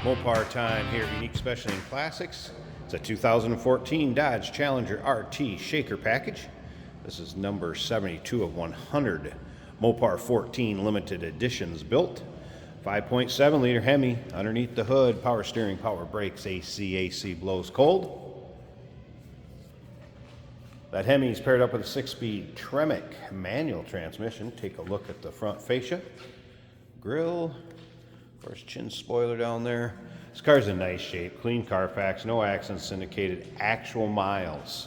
MOPAR time here, Unique Specialty and Classics. It's a 2014 Dodge Challenger RT Shaker package. This is number 72 of 100. MOPAR 14 limited editions built. 5.7 liter Hemi underneath the hood, power steering, power brakes, AC blows cold. That Hemi is paired up with a 6-speed Tremec manual transmission. Take a look at the front fascia, grille, of course chin spoiler down there. This car's in nice shape, clean Carfax, no accidents indicated, actual miles,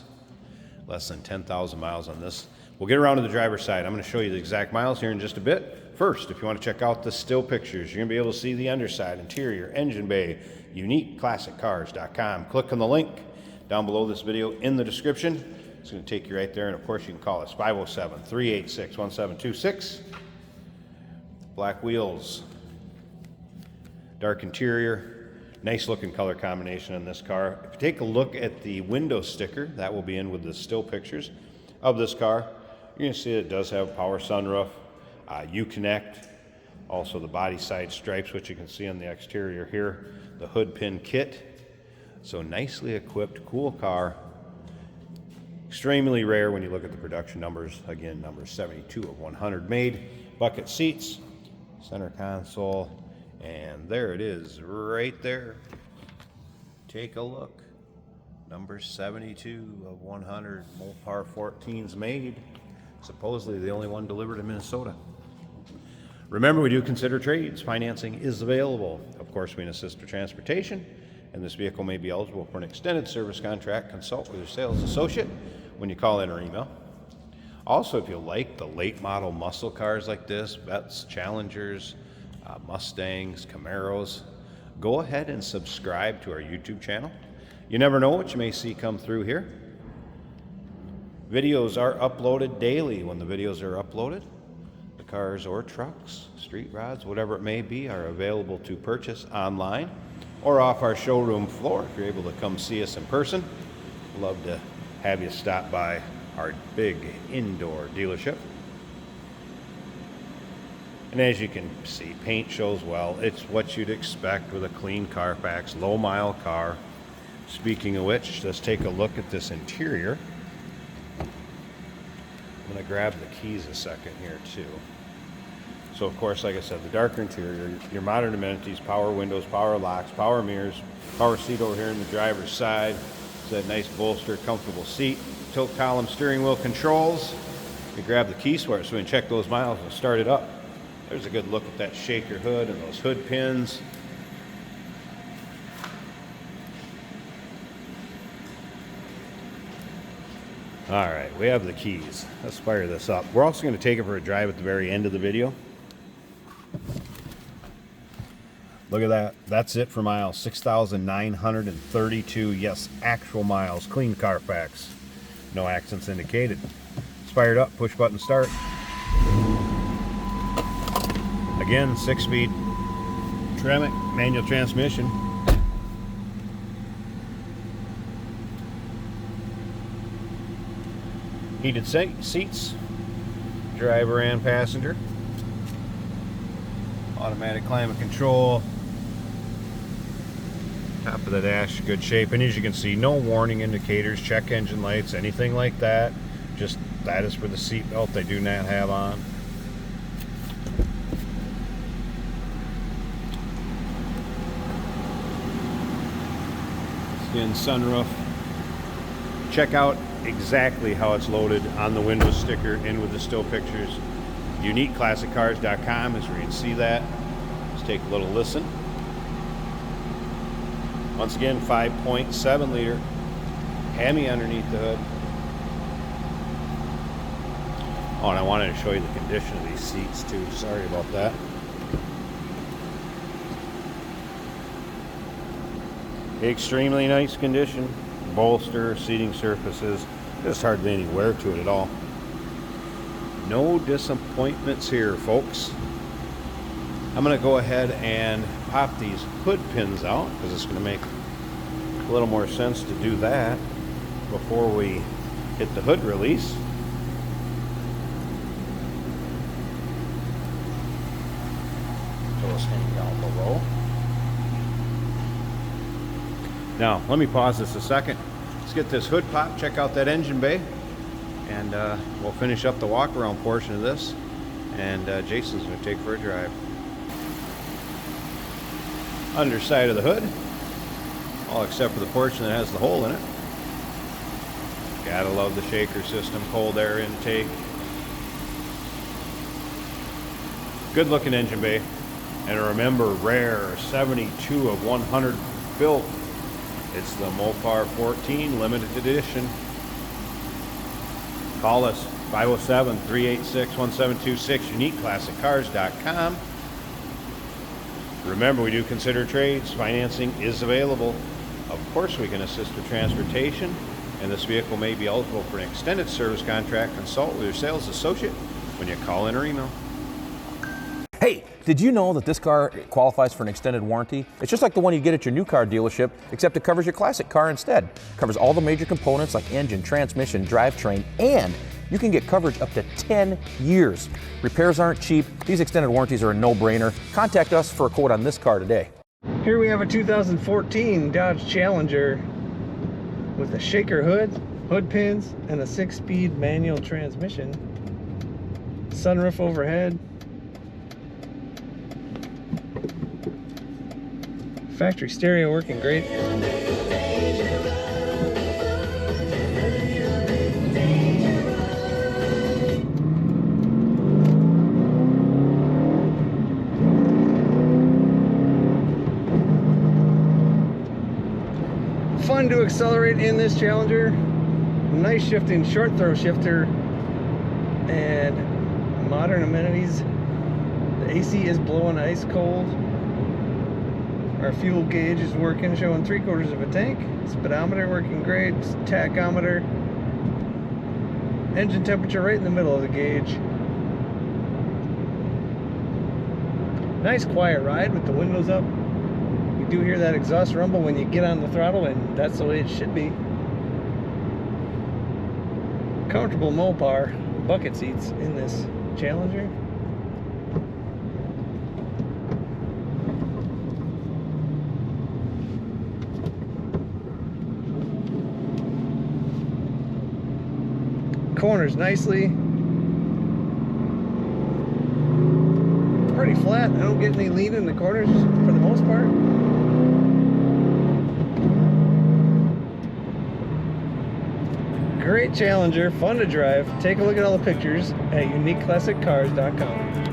less than 10,000 miles on this. We'll get around to the driver's side. I'm going to show you the exact miles here in just a bit. First, if you want to check out the still pictures, you're going to be able to see the underside, interior, engine bay, uniqueclassiccars.com. Click on the link down below this video in the description. It's going to take you right there, and of course you can call us 507-386-1726. Black wheels, dark interior, nice looking color combination in this car. If you take a look at the window sticker, that will be in with the still pictures of this car. You're going to see it does have a power sunroof, Uconnect, also the body side stripes, which you can see on the exterior here, the hood pin kit. So nicely equipped, cool car. Extremely rare when you look at the production numbers. Again, number 72 of 100 made. Bucket seats, center console, and there it is right there. Take a look. Number 72 of 100 MOPAR 14s made. Supposedly the only one delivered in Minnesota. Remember, we do consider trades. Financing is available. Of course, we can assist with transportation, and this vehicle may be eligible for an extended service contract. Consult with your sales associate when you call in or email. Also, if you like the late model muscle cars like this, Vettes, Challengers, Mustangs, Camaros, go ahead and subscribe to our YouTube channel. You never know what you may see come through here. Videos are uploaded daily. When the videos are uploaded, the cars or trucks, street rods, whatever it may be, are available to purchase online or off our showroom floor. If you're able to come see us in person, we'd love to have you stop by our big indoor dealership. And as you can see, paint shows well. It's what you'd expect with a clean Carfax, low mile car. Speaking of which, let's take a look at this interior. I'm going to grab the keys a second here too. So of course, like I said, the darker interior, your modern amenities, power windows, power locks, power mirrors, power seat over here in the driver's side. It's that nice bolster, comfortable seat, tilt column steering wheel controls. You grab the key switch so we can check those miles and start it up. There's a good look at that shaker hood and those hood pins. All right, we have the keys. Let's fire this up. We're also going to take it for a drive at the very end of the video. Look at that. That's it for miles. 6,932. Yes, actual miles. Clean Carfax. No accidents indicated. It's fired up. Push button start. Again, 6-speed Tremec manual transmission. Heated seats, driver and passenger. Automatic climate control. Top of the dash, good shape. And as you can see, no warning indicators, check engine lights, anything like that. Just that is for the seat belt they do not have on. Skin sunroof. Check out exactly how it's loaded on the window sticker in with the still pictures. Uniqueclassiccars.com is where you can see that. Let's take a little listen. Once again, 5.7 liter Hemi underneath the hood. Oh, and I wanted to show you the condition of these seats too. Sorry about that. Extremely nice condition. Bolster, seating surfaces, there's hardly any wear to it at all. No disappointments here, folks. I'm going to go ahead and pop these hood pins out because it's going to make a little more sense to do that before we hit the hood release. So let's hang down below. Now, let me pause this a second. Let's get this hood pop, check out that engine bay, and we'll finish up the walk around portion of this. And Jason's going to take for a drive. Underside of the hood, all except for the portion that has the hole in it. Gotta love the shaker system, cold air intake. Good looking engine bay. And remember, rare, 72 of 100 built. It's the MOPAR 14 limited edition. Call us 507-386-1726, uniqueclassiccars.com. Remember, we do consider trades. Financing is available. Of course, we can assist with transportation, and this vehicle may be eligible for an extended service contract. Consult with your sales associate when you call in or email. Hey, did you know that this car qualifies for an extended warranty? It's just like the one you get at your new car dealership, except it covers your classic car instead. It covers all the major components like engine, transmission, drivetrain, and you can get coverage up to 10 years. Repairs aren't cheap. These extended warranties are a no-brainer. Contact us for a quote on this car today. Here we have a 2014 Dodge Challenger with a shaker hood, hood pins, and a 6-speed manual transmission. Sunroof overhead. Factory stereo working great. Fun to accelerate in this Challenger. Nice shifting short throw shifter and modern amenities. The AC is blowing ice cold. Our fuel gauge is working, showing 3/4 of a tank. Speedometer working great. Tachometer. Engine temperature right in the middle of the gauge. Nice quiet ride with the windows up. You do hear that exhaust rumble when you get on the throttle, and that's the way it should be. Comfortable MOPAR bucket seats in this Challenger. Corners nicely. Pretty flat. I don't get any lean in the corners for the most part. Great Challenger, fun to drive. Take a look at all the pictures at uniqueclassiccars.com.